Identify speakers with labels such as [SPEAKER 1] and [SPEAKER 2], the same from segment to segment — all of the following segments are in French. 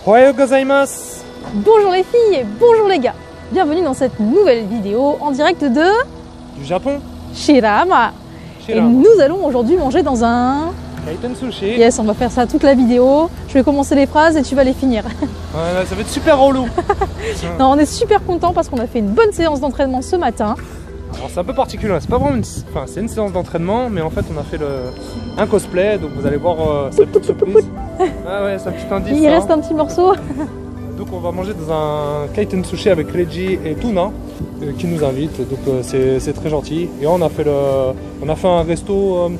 [SPEAKER 1] Ohayou gozaimasu.
[SPEAKER 2] Bonjour les filles et bonjour les gars. Bienvenue dans cette nouvelle vidéo en direct de
[SPEAKER 1] Du Japon.
[SPEAKER 2] Shirama. Et nous allons aujourd'hui manger dans un
[SPEAKER 1] Kaiten Sushi.
[SPEAKER 2] Yes, on va faire ça toute la vidéo. Je vais commencer les phrases et tu vas les finir.
[SPEAKER 1] Ouais, ça va être super relou.
[SPEAKER 2] Non, on est super content parce qu'on a fait une bonne séance d'entraînement ce matin.
[SPEAKER 1] Alors c'est un peu particulier, c'est pas vraiment c'est une séance d'entraînement, mais en fait on a fait un cosplay, donc vous allez voir sa petite surprise. Ah ouais, c'est un petit indice.
[SPEAKER 2] Il reste un petit morceau.
[SPEAKER 1] Donc on va manger dans un Kaiten Sushi avec Reiji et Tuna qui nous invite, donc c'est très gentil. Et on a fait un resto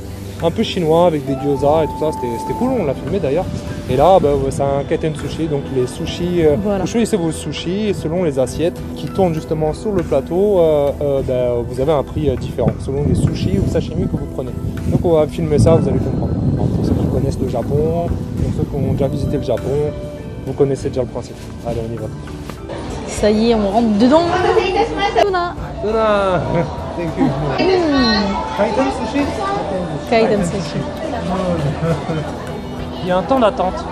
[SPEAKER 1] un peu chinois avec des gyoza et tout ça, c'était cool, on l'a filmé d'ailleurs. Et là c'est un Kaiten Sushi, donc les sushis,
[SPEAKER 2] voilà.
[SPEAKER 1] Vous choisissez vos sushis et selon les assiettes qui tournent justement sur le plateau, vous avez un prix différent selon les sushis ou sashimi que vous prenez. Donc on va filmer ça, vous allez comprendre. Alors, pour ceux qui connaissent le Japon, pour ceux qui ont déjà visité le Japon, vous connaissez déjà le principe. Allez, on y va.
[SPEAKER 2] Ça y est, on rentre dedans. Tuna.
[SPEAKER 1] Tuna. Thank you. Kaiten Sushi.
[SPEAKER 2] Kaiten Sushi.
[SPEAKER 1] Il y a un temps d'attente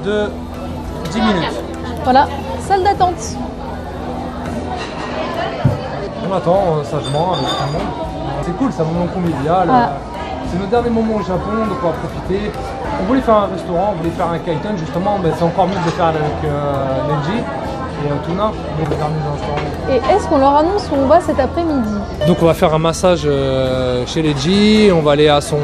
[SPEAKER 1] de 10 minutes.
[SPEAKER 2] Voilà, salle d'attente.
[SPEAKER 1] On attend sagement avec tout le monde. C'est cool, c'est un moment convivial.
[SPEAKER 2] Ah.
[SPEAKER 1] C'est notre dernier moment au Japon, donc on va profiter. On voulait faire un restaurant, on voulait faire un Kaiten justement, mais c'est encore mieux de le faire avec Neji et Tuna, les derniers instants.
[SPEAKER 2] Et est-ce qu'on leur annonce où on va cet après-midi?
[SPEAKER 1] Donc on va faire un massage chez Neji, on va aller à son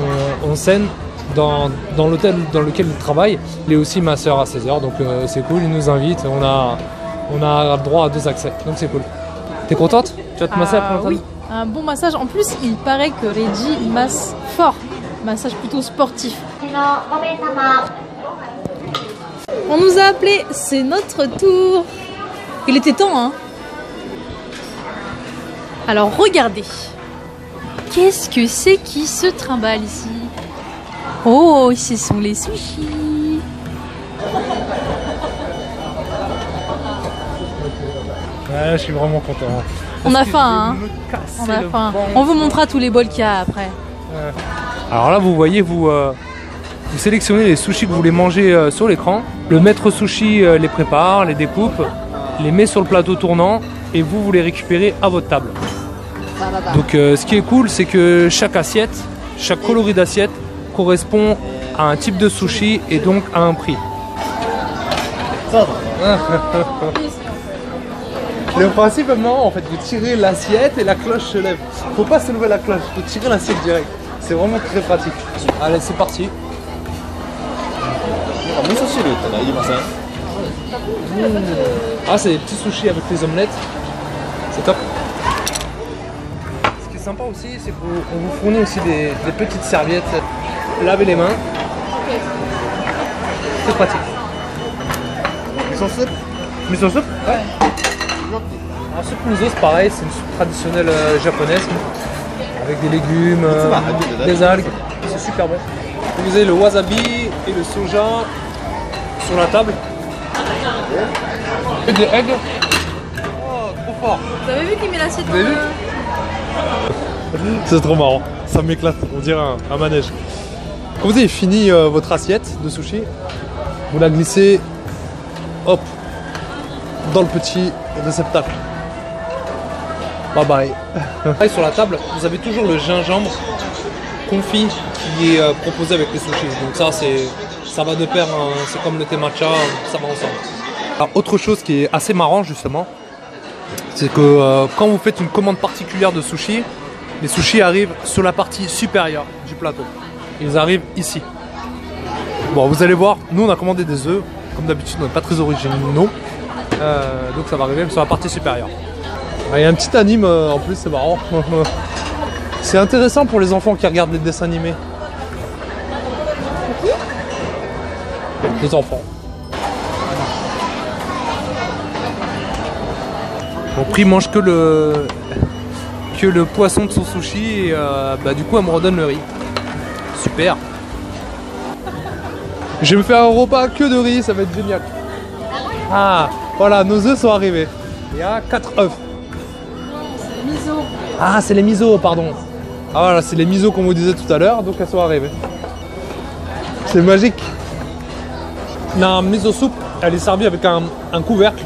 [SPEAKER 1] onsen dans l'hôtel dans lequel il travaille. Il est aussi masseur à 16h, donc c'est cool, il nous invite, on a droit à 2 accès, donc c'est cool. T'es contente? Tu vas te masser après l'entame?
[SPEAKER 2] Oui, un bon massage. En plus, il paraît que Reiji masse fort. Massage plutôt sportif. On nous a appelés, c'est notre tour. Il était temps, hein? Alors regardez. Qu'est-ce que c'est qui se trimballe ici? Oh, ce sont les sushis.
[SPEAKER 1] Ouais, je suis vraiment content.
[SPEAKER 2] On a faim, hein? On a faim. On vous montrera tous les bols qu'il y a après.
[SPEAKER 1] Alors là, vous voyez, vous sélectionnez les sushis que vous voulez manger sur l'écran. Le maître sushi les prépare, les découpe, les met sur le plateau tournant et vous les récupérez à votre table. Donc ce qui est cool, c'est que chaque assiette, chaque coloris d'assiette correspond à un type de sushi et donc à un prix. Le principe maintenant, en fait, vous tirez l'assiette et la cloche se lève. Faut pas se lever la cloche, faut tirer l'assiette direct. C'est vraiment très pratique. Allez, c'est parti. Ah, c'est des petits sushis avec les omelettes. C'est top. Ce qui est sympa aussi, c'est qu'on vous fournit aussi des petites serviettes. Lavez les mains. C'est pratique. Miso soup? Miso soup? Ouais. Alors, soupe miso, c'est pareil, c'est une soupe traditionnelle japonaise. Avec des légumes, des algues. C'est super bon. Vous avez le wasabi et le soja sur la table. Et des eggs. Oh, trop fort.
[SPEAKER 2] Vous avez vu qu'il met l'assiette
[SPEAKER 1] Vous avez vu? C'est trop marrant, ça m'éclate, on dirait un manège. Quand vous avez fini votre assiette de sushi, vous la glissez, hop, dans le petit réceptacle. Bye bye. Et sur la table, vous avez toujours le gingembre confit qui est proposé avec les sushis. Donc ça va de pair, hein, c'est comme le thé matcha, ça va ensemble. Alors, autre chose qui est assez marrant justement, c'est que quand vous faites une commande particulière de sushi, les sushis arrivent sur la partie supérieure du plateau. Ils arrivent ici. Bon, vous allez voir, nous on a commandé des œufs. Comme d'habitude, on n'est pas très originaux. Donc ça va arriver sur la partie supérieure. Il y a un petit anime en plus, c'est marrant. C'est intéressant pour les enfants qui regardent les dessins animés. Les enfants. Mon prix mange que le poisson de son sushi et du coup elle me redonne le riz. Super. Je vais me faire un repas que de riz, ça va être génial. Ah, voilà, nos œufs sont arrivés. Il y a 4 œufs.
[SPEAKER 2] C'est les miso.
[SPEAKER 1] Ah, c'est les miso, pardon. Ah voilà, c'est les miso qu'on vous disait tout à l'heure, donc elles sont arrivées. C'est magique. La miso soup, elle est servie avec un couvercle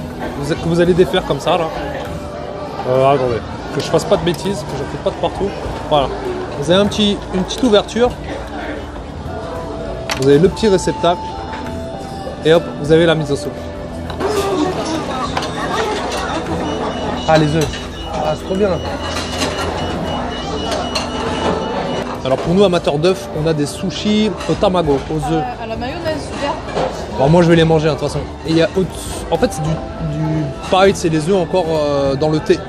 [SPEAKER 1] que vous allez défaire comme ça là. Attendez, que je fasse pas de bêtises, que je ne fais pas de partout. Voilà. Vous avez une petite ouverture. Vous avez le petit réceptacle. Et hop, vous avez la miso soup. Ah, les œufs. Ah, c'est trop bien. Alors pour nous amateurs d'œufs, on a des sushis au tamago, aux œufs.
[SPEAKER 2] À la mayonnaise, super.
[SPEAKER 1] Alors moi je vais les manger de toute façon. Et il y a en fait c'est du pareil, c'est les œufs encore dans le thé.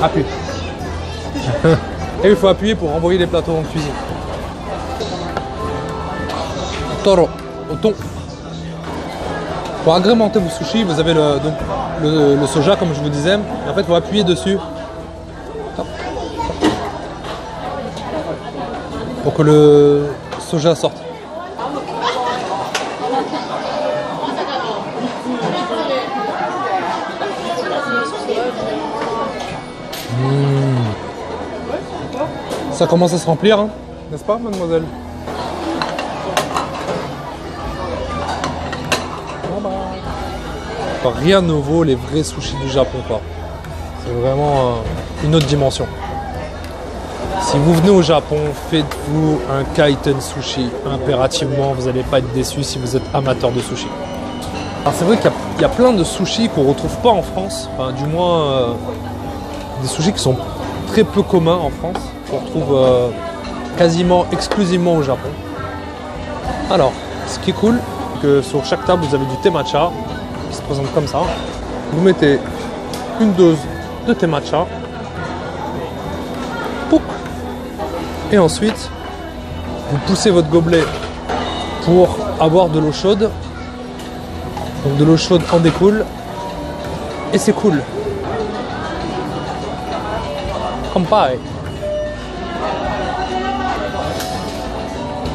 [SPEAKER 1] Appuie. Et il faut appuyer pour renvoyer les plateaux en cuisine. Toro, au thon. Pour agrémenter vos sushis, vous avez le soja comme je vous disais. Et en fait, vous appuyez dessus pour que le soja sorte. Ça commence à se remplir, hein, n'est-ce pas, mademoiselle? Rien ne vaut les vrais sushis du Japon, quoi. C'est vraiment une autre dimension. Si vous venez au Japon, faites-vous un kaiten sushi. Impérativement, vous n'allez pas être déçu si vous êtes amateur de sushi. Alors c'est vrai qu'il y a plein de sushis qu'on ne retrouve pas en France. Enfin, du moins, des sushis qui sont très peu communs en France. Qu'on retrouve quasiment exclusivement au Japon. Alors, ce qui est cool, c'est que sur chaque table, vous avez du thé matcha qui se présente comme ça. Vous mettez une dose de thé matcha. Pouc. Et ensuite, vous poussez votre gobelet pour avoir de l'eau chaude. Donc de l'eau chaude en découle. Et c'est cool. Comme pareil.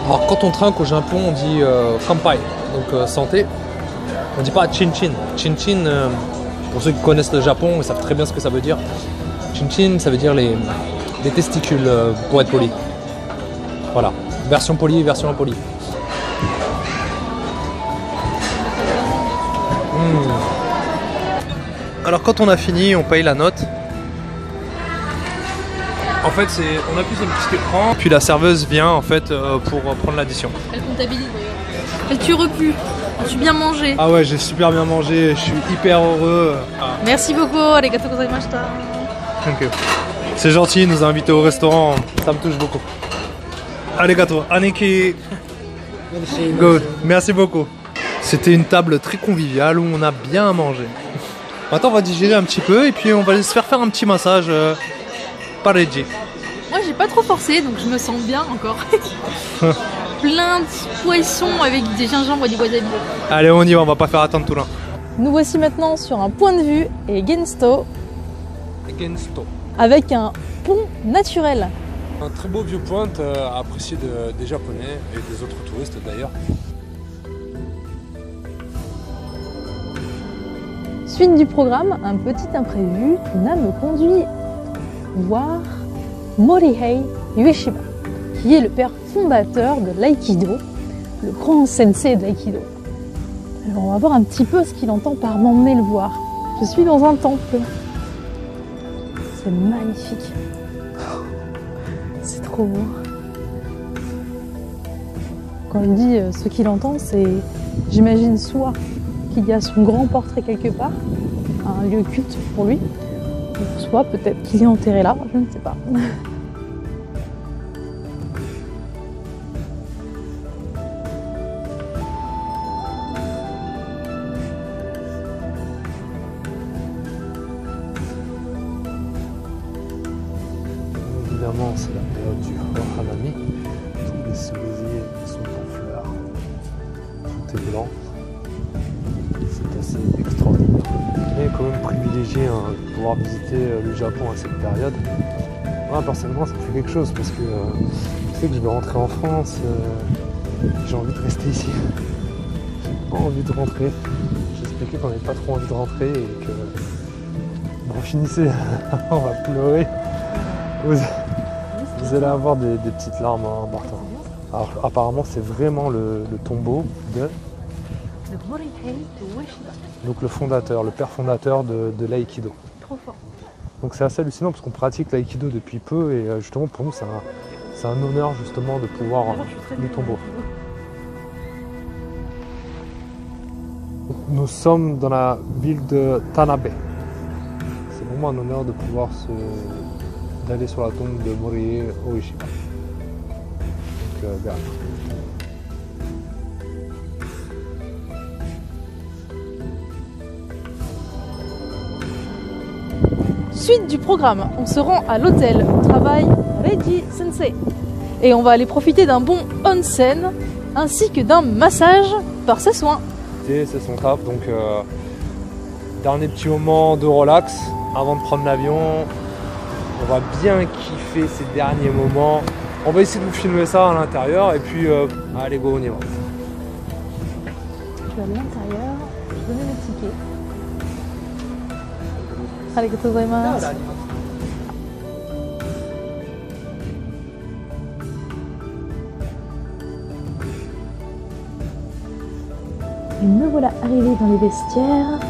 [SPEAKER 1] Alors quand on trinque au Japon, on dit kampai, donc santé. On dit pas chin-chin. Chin-chin, pour ceux qui connaissent le Japon, ils savent très bien ce que ça veut dire. Chin-chin, ça veut dire les testicules, pour être poli. Voilà, version polie, version impolie. Alors quand on a fini, on paye la note. En fait, on appuie sur le petit écran, puis la serveuse vient en fait pour prendre l'addition. Elle
[SPEAKER 2] comptabilise d'ailleurs. Et tu repues. As-tu bien mangé?
[SPEAKER 1] Ah ouais, j'ai super bien mangé, je suis hyper heureux.
[SPEAKER 2] Merci beaucoup, arigatou gozaimashita.
[SPEAKER 1] Okay. C'est gentil, il nous a invités au restaurant, ça me touche beaucoup. Arigato, aniki. Good, merci beaucoup. C'était une table très conviviale où on a bien mangé. Maintenant, on va digérer un petit peu et puis on va se faire un petit massage. Pareji.
[SPEAKER 2] Moi j'ai pas trop forcé donc je me sens bien encore. Plein de poissons avec des gingembre et du wasabi.
[SPEAKER 1] Allez on y va, on va pas faire attendre tout là.
[SPEAKER 2] Nous voici maintenant sur un point de vue et Gensto. Avec un pont naturel.
[SPEAKER 1] Un très beau viewpoint apprécié des Japonais et des autres touristes d'ailleurs.
[SPEAKER 2] Suite du programme, un petit imprévu, Tuna me conduit voir Morihei Ueshiba, qui est le père fondateur de l'aïkido, le grand sensei de l'aïkido. Alors on va voir un petit peu ce qu'il entend par m'emmener le voir. Je suis dans un temple. C'est magnifique. C'est trop beau. Quand il dit ce qu'il entend, c'est, j'imagine, soit qu'il y a son grand portrait quelque part, un lieu culte pour lui, soit peut-être qu'il est enterré là, je ne sais pas.
[SPEAKER 1] Évidemment, c'est la période du Hanami. Tous les cerisiers sont en fleurs. Tout est blanc. C'est assez extraordinaire. Mais quand même privilégié de pouvoir visiter le Japon à cette période. Moi, personnellement, ça me fait quelque chose parce que je sais que je vais rentrer en France. J'ai envie de rester ici. J'ai pas envie de rentrer. J'ai expliqué qu'on n'avait pas trop envie de rentrer et que on finissait, on va pleurer. Vous allez avoir des petites larmes en partant. Alors apparemment c'est vraiment le tombeau de...
[SPEAKER 2] Morihei Ueshiba.
[SPEAKER 1] Donc le fondateur, le père fondateur de l'aïkido.
[SPEAKER 2] Trop fort.
[SPEAKER 1] Donc c'est assez hallucinant parce qu'on pratique l'aïkido depuis peu et justement pour nous c'est un honneur justement de pouvoir le tombeau. Nous sommes dans la ville de Tanabe. C'est vraiment un honneur de pouvoir d'aller sur la tombe de Morihei Ueshiba. Donc bien.
[SPEAKER 2] Suite du programme, on se rend à l'hôtel où travaille Reiji Sensei. Et on va aller profiter d'un bon onsen ainsi que d'un massage par ses soins.
[SPEAKER 1] C'est son taf, donc dernier petit moment de relax avant de prendre l'avion. On va bien kiffer ces derniers moments. On va essayer de vous filmer ça à l'intérieur et puis allez go, on y va.
[SPEAKER 2] Je vais à l'intérieur, je vais donner mes tickets. Arigatou gozaimasu. Et me voilà arrivé dans les vestiaires.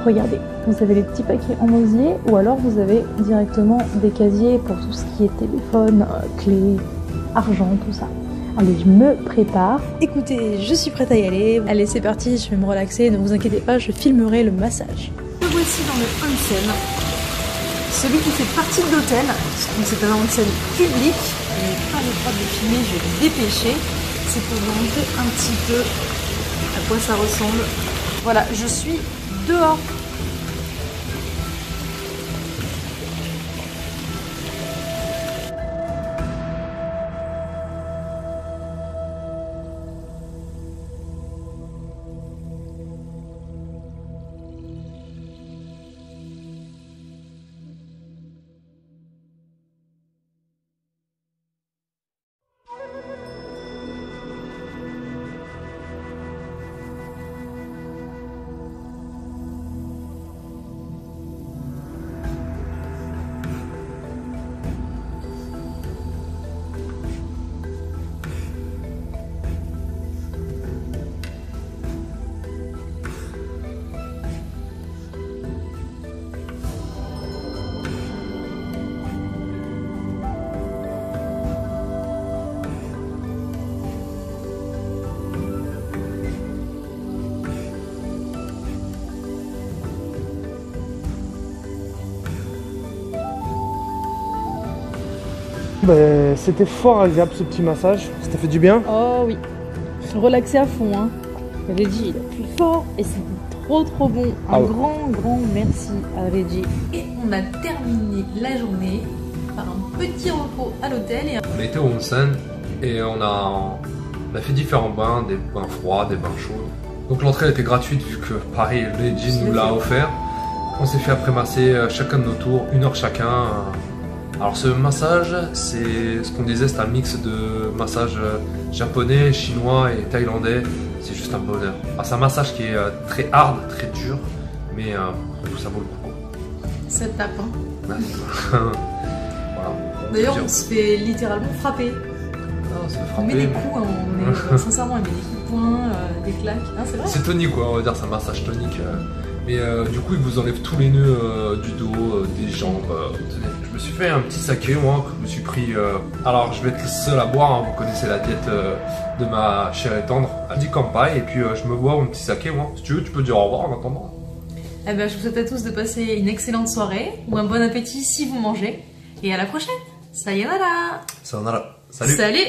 [SPEAKER 2] Regardez, vous avez les petits paquets en osier ou alors vous avez directement des casiers pour tout ce qui est téléphone, clés, argent, tout ça. Allez, je me prépare. Écoutez, je suis prête à y aller. Allez, c'est parti, je vais me relaxer. Ne vous inquiétez pas, je filmerai le massage. Me voici dans le onsen, celui qui fait partie de l'hôtel. Donc c'est un onsen public. Je n'ai pas le droit de le filmer, je vais me dépêcher. C'est pour vous montrer un petit peu à quoi ça ressemble. Voilà, je suis dehors.
[SPEAKER 1] Ben, c'était fort agréable ce petit massage, ça t'a fait du bien?
[SPEAKER 2] Oh oui, je suis relaxée à fond. Hein. Reggie, il appuie fort et c'était trop bon. Un grand merci à Reggie. Et on a terminé la journée par un petit repos à l'hôtel.
[SPEAKER 1] On a été au onsen et on a fait différents bains, des bains froids, des bains chauds. Donc l'entrée était gratuite vu que pareil, Reggie nous l'a offert. On s'est fait après masser chacun de nos tours, 1 heure chacun. Alors ce massage, c'est ce qu'on disait, c'est un mix de massage japonais, chinois et thaïlandais. C'est juste un bonheur. Ah, c'est un massage qui est très hard, très dur, mais ça vaut le coup.
[SPEAKER 2] Ça tape, hein.
[SPEAKER 1] Ouais. Voilà.
[SPEAKER 2] D'ailleurs, on se fait littéralement frapper.
[SPEAKER 1] Ah, on se fait frapper.
[SPEAKER 2] On met des coups, hein, sincèrement, on met des coups de poing, des claques. Hein, c'est vrai.
[SPEAKER 1] C'est tonique, quoi, on va dire, c'est un massage tonique. Mais du coup, il vous enlève tous les nœuds du dos, des jambes. Je me suis fait un petit saké, moi, que je me suis pris. Alors, je vais être seul à boire, hein, vous connaissez la diète de ma chère et tendre. Un petit kampai, et puis je me bois un petit saké, moi. Si tu veux, tu peux dire au revoir en attendant.
[SPEAKER 2] Eh ben, je vous souhaite à tous de passer une excellente soirée, ou un bon appétit si vous mangez. Et à la prochaine. Sayonara.
[SPEAKER 1] Sayonara. Salut.
[SPEAKER 2] Salut.